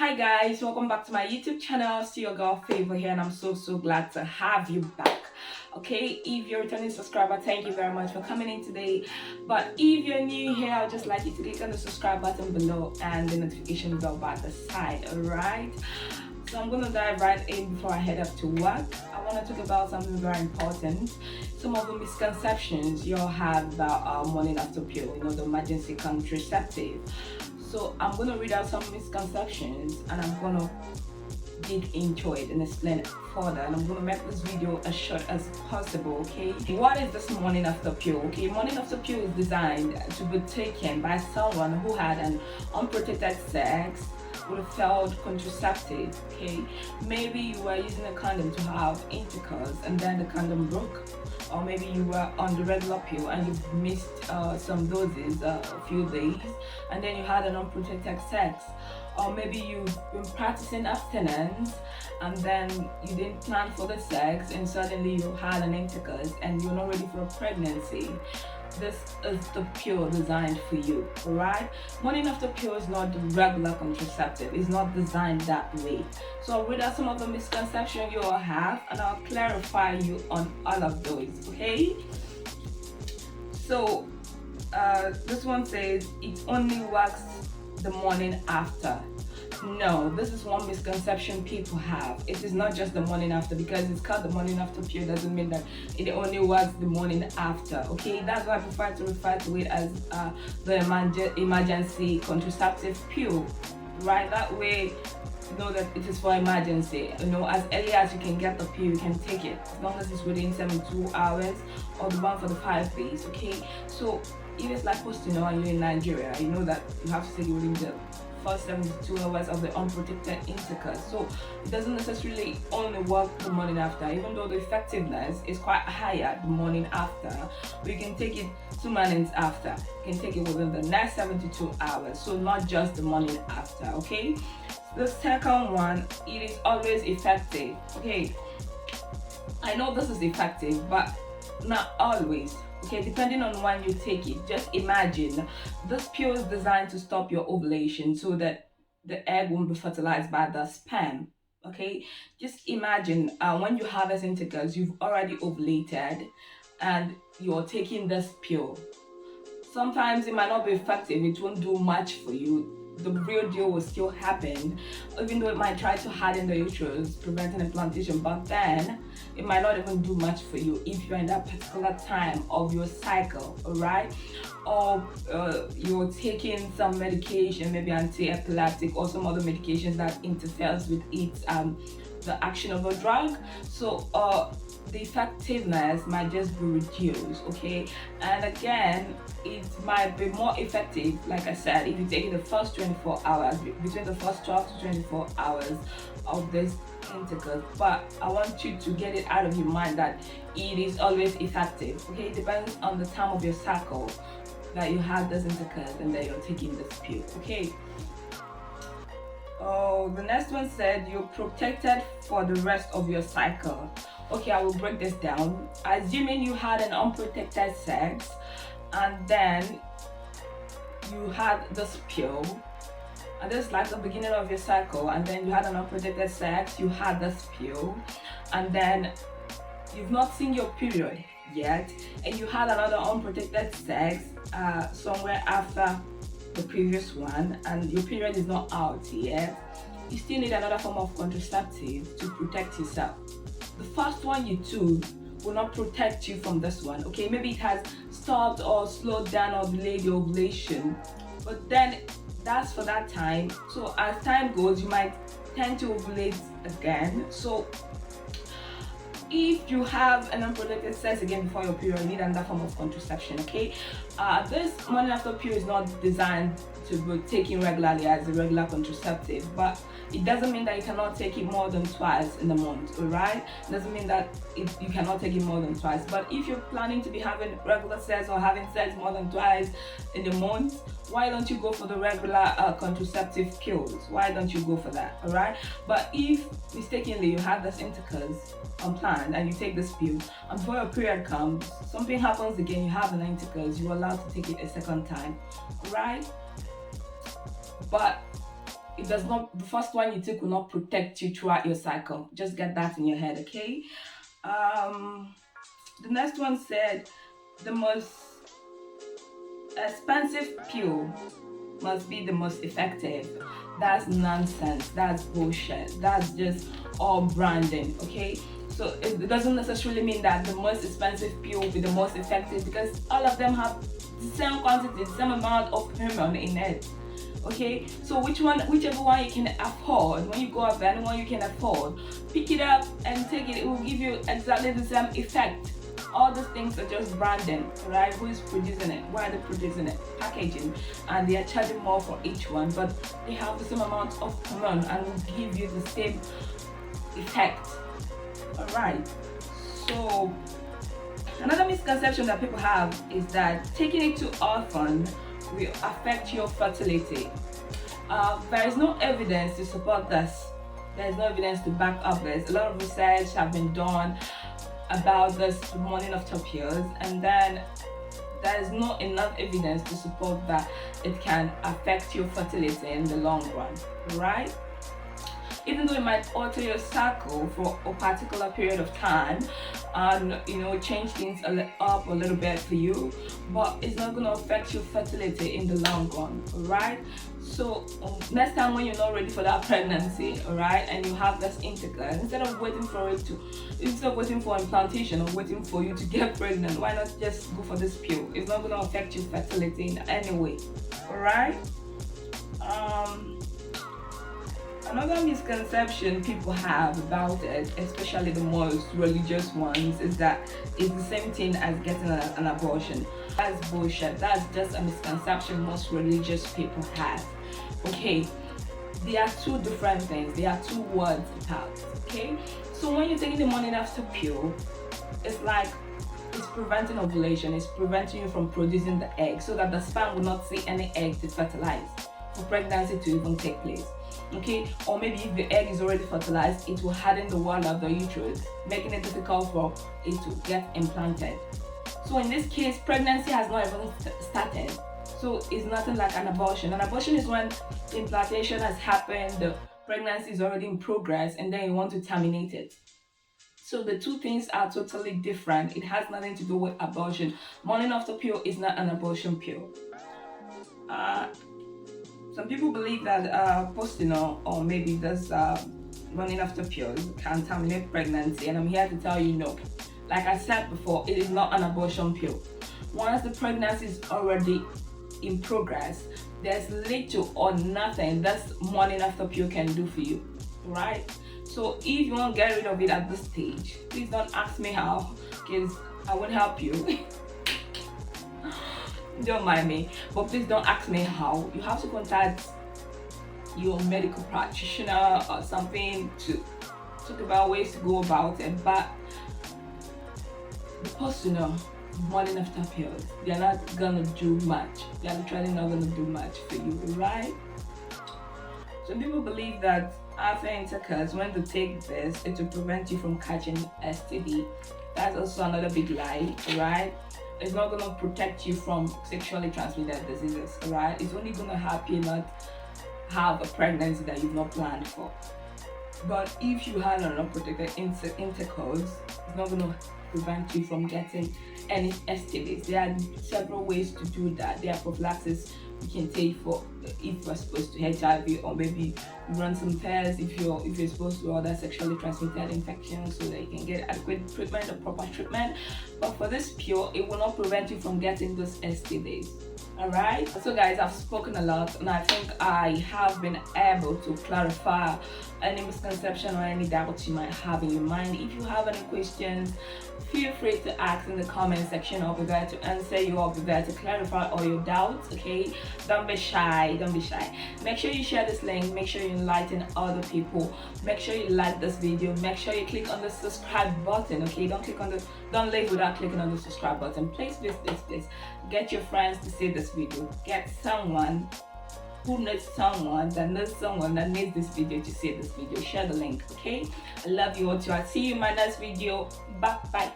Hi guys, welcome back to my YouTube channel. See your girl Favor here, and I'm so glad to have you back. Okay, if you're a returning subscriber, thank you very much for coming in today. But if you're new here, I'd just like you to click on the subscribe button below and the notification bell by the side. Alright, so I'm gonna dive right in before I head up to work. I want to talk about something very important. Some of the misconceptions you all have about morning after pill, the emergency contraceptive. So I'm going to read out some misconceptions and I'm going to dig into it and explain it further, and I'm going to make this video as short as possible. Okay, what is this morning after pill? Okay, morning after pill is designed to be taken by someone who had an unprotected sex with a failed contraceptive. Okay, maybe you were using a condom to have intercourse and then the condom broke, or maybe you were on the regular pill and you've missed some doses a few days and then you had an unprotected sex, or maybe you've been practicing abstinence and then you didn't plan for the sex and suddenly you had an intercourse and you're not ready for a pregnancy. This is the pill designed for you. Alright, morning after pill is not the regular contraceptive. It's not designed that way. So I'll read out some of the misconceptions you all have and I'll clarify you on all of those. Okay, so this one says it only works the morning after. No, this is one misconception people have. It is not just the morning after. Because it's called the morning after pill doesn't mean that it only works the morning after. Okay, that's why I prefer to refer to it as the emergency contraceptive pill. Right, that way you know that it is for emergency. As early as you can get the pill, you can take it as long as it's within 72 hours, or the one for the 5 days. Okay, so if it's like posting and you're in Nigeria, you know that you have to take it within the first 72 hours of the unprotected intercourse. So it doesn't necessarily only work the morning after, even though the effectiveness is quite higher the morning after. But you can take it 2 minutes after. You can take it within the next 72 hours. So not just the morning after. Okay, the second one, it is always effective. Okay, I know this is effective, but not always. Okay, depending on when you take it. Just imagine this pill is designed to stop your ovulation so that the egg won't be fertilized by the sperm. Okay, just imagine when you have this intercourse, you've already ovulated and you're taking this pill. Sometimes it might not be effective, it won't do much for you. The real deal will still happen, even though it might try to harden the uterus, preventing implantation, but then it might not even do much for you if you're in that particular time of your cycle. Alright, or you're taking some medication, maybe anti-epileptic or some other medications that interferes with it, the action of a drug. So the effectiveness might just be reduced. Okay, and again, it might be more effective, like I said, if you take it the first 24 hours, between the first 12 to 24 hours of this intercourse. But I want you to get it out of your mind that it is always effective. Okay, it depends on the time of your cycle that you have this intercourse and then you're taking this pill. Okay, oh, the next one said you're protected for the rest of your cycle. Okay, I will break this down. Assuming you had an unprotected sex and then you had this pill, and this is like the beginning of your cycle, and then you had an unprotected sex, you had this pill, and then you've not seen your period yet, and you had another unprotected sex somewhere after the previous one, and your period is not out yet, you still need another form of contraceptive to protect yourself. The first one you took will not protect you from this one. Okay, maybe it has stopped or slowed down or delayed your ovulation, but then that's for that time. So as time goes, you might tend to ovulate again. So if you have an unprotected sex again before your period, you need another form of contraception. Okay, this morning after pill is not designed to be taken regularly as a regular contraceptive, but it doesn't mean that you cannot take it more than twice in a month. Alright, it doesn't mean that you cannot take it more than twice. But if you're planning to be having regular sex or having sex more than twice in a month, why don't you go for the regular contraceptive pills? Why don't you go for that? Alright, but if mistakenly you have this intercourse unplanned and you take this pill, and before your period comes, something happens again, you have an intercourse, you're allowed to take it a second time. Right, but it does not, the first one you take will not protect you throughout your cycle. Just get that in your head, okay? The next one said the most expensive pill must be the most effective. That's nonsense. That's bullshit. That's just all branding, okay? So it doesn't necessarily mean that the most expensive pill will be the most effective, because all of them have the same quantity, the same amount of hormone in it. Okay, so whichever one you can afford, when you go out there, anyone you can afford, pick it up and take it. It will give you exactly the same effect. All these things are just branding, right? Who is producing it? Why are they producing it? Packaging, and they are charging more for each one, but they have the same amount of hormone and will give you the same effect. All right. So another misconception that people have is that taking it too often will affect your fertility. There is no evidence to support this. There is no evidence to back up this. A lot of research have been done about this morning after pills, and then there is not enough evidence to support that it can affect your fertility in the long run, right? Even though it might alter your cycle for a particular period of time and change things up a little bit for you, but it's not going to affect your fertility in the long run, right? So next time when you're not ready for that pregnancy, all right, and you have this intercourse, instead of waiting for implantation or waiting for you to get pregnant, why not just go for this pill? It's not going to affect your fertility in any way, all right? Another misconception people have about it, especially the most religious ones, is that it's the same thing as getting an abortion. That's bullshit. That's just a misconception most religious people have. Okay, they are two different things. They are two words apart. Okay, so when you're taking the morning after pill, it's like it's preventing ovulation. It's preventing you from producing the egg, so that the sperm will not see any egg to fertilize for pregnancy to even take place. Okay, or maybe if the egg is already fertilized, it will harden the wall of the uterus, making it difficult for it to get implanted. So in this case, pregnancy has not even started, so it's nothing like an abortion. An abortion is when the implantation has happened, the pregnancy is already in progress, and then you want to terminate it. So the two things are totally different. It has nothing to do with abortion. Morning after pill is not an abortion pill. Some people believe that postinol or maybe this running after pills can terminate pregnancy, and I'm here to tell you no. Like I said before, it is not an abortion pill. Once the pregnancy is already in progress, there's little or nothing this morning after pill can do for you, right? So if you want to get rid of it at this stage, please don't ask me how, because I won't help you. Don't mind me, but please don't ask me how. You have to contact your medical practitioner or something to talk about ways to go about it. But the postinol, morning after pills, they're not gonna do much. They're literally not gonna do much for you, right? Some people believe that after intercourse, when they take this, it will prevent you from catching STD. That's also another big lie, right? It's not going to protect you from sexually transmitted diseases, right? It's only going to help you not have a pregnancy that you've not planned for. But if you had an unprotected intercourse, it's not going to prevent you from getting any STDs. There are several ways to do that. There are prophylaxis you can take for if you're exposed to HIV, or maybe you run some tests if you're exposed to other sexually transmitted infections, so that you can get adequate treatment or proper treatment. But for this pill, it will not prevent you from getting those STDs. Alright, so guys, I've spoken a lot, and I think I have been able to clarify any misconception or any doubts you might have in your mind. If you have any questions, feel free to ask in the comment section. I'll be there to answer you. I'll be there to clarify all your doubts. Okay, don't be shy. Make sure you share this link. Make sure you enlighten other people. Make sure you like this video. Make sure you click on the subscribe button. Okay, don't leave without clicking on the subscribe button. Please get your friends to see this video. Get someone who knows someone that needs this video to see this video. Share the link. Okay, I love you all too. I'll see you in my next video. Bye.